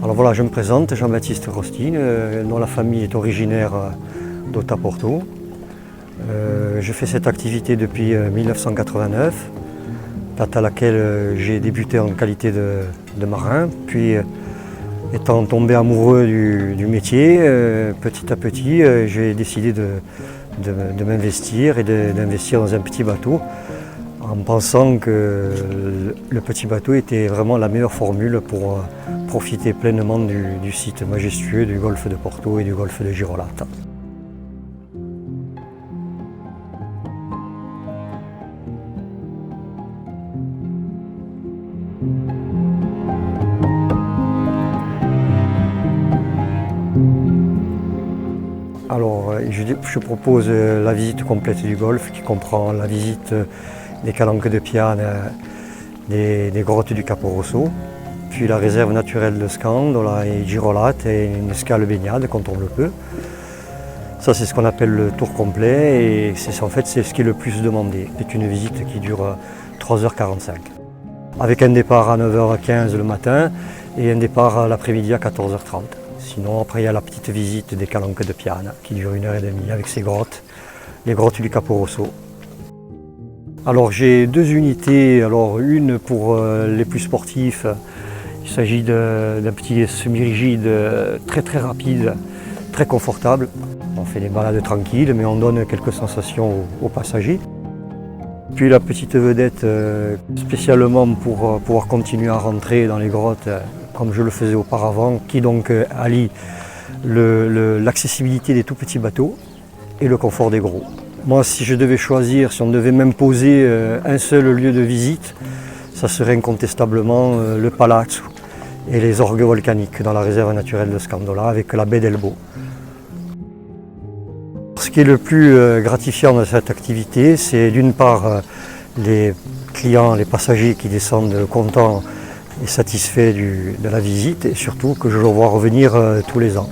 Alors voilà, je me présente, Jean-Baptiste Rostine, dont la famille est originaire d'Otaporto. Je fais cette activité depuis 1989, date à laquelle j'ai débuté en qualité de marin. Puis, étant tombé amoureux du métier, petit à petit, j'ai décidé de m'investir et d'investir dans un petit bateau, en pensant que le petit bateau était vraiment la meilleure formule pour profiter pleinement du site majestueux du golfe de Porto et du golfe de Girolate. Alors, je propose la visite complète du golfe qui comprend la visite des calanques de Piane, des grottes du Capo Rosso, puis la réserve naturelle de Scandola et Girolate et une escale baignade quand on le peut. Ça, c'est ce qu'on appelle le tour complet et en fait c'est ce qui est le plus demandé. C'est une visite qui dure 3h45 avec un départ à 9h15 le matin et un départ l'après-midi à 14h30. Sinon, après, il y a la petite visite des calanques de Piane qui dure 1h30 avec ses grottes, les grottes du Capo Rosso. Alors, j'ai deux unités. Alors, une pour les plus sportifs. Il s'agit d'un petit semi-rigide très rapide, très confortable. On fait des balades tranquilles, mais on donne quelques sensations aux passagers. Puis la petite vedette, spécialement pour pouvoir continuer à rentrer dans les grottes, comme je le faisais auparavant, qui donc allie l'accessibilité des tout petits bateaux et le confort des gros. Moi, si je devais choisir, si on devait m'imposer un seul lieu de visite, ça serait incontestablement le Palazzo et les orgues volcaniques dans la réserve naturelle de Scandola avec la baie d'Elbo. Ce qui est le plus gratifiant dans cette activité, c'est d'une part les clients, les passagers qui descendent contents et satisfaits de la visite et surtout que je le vois revenir tous les ans.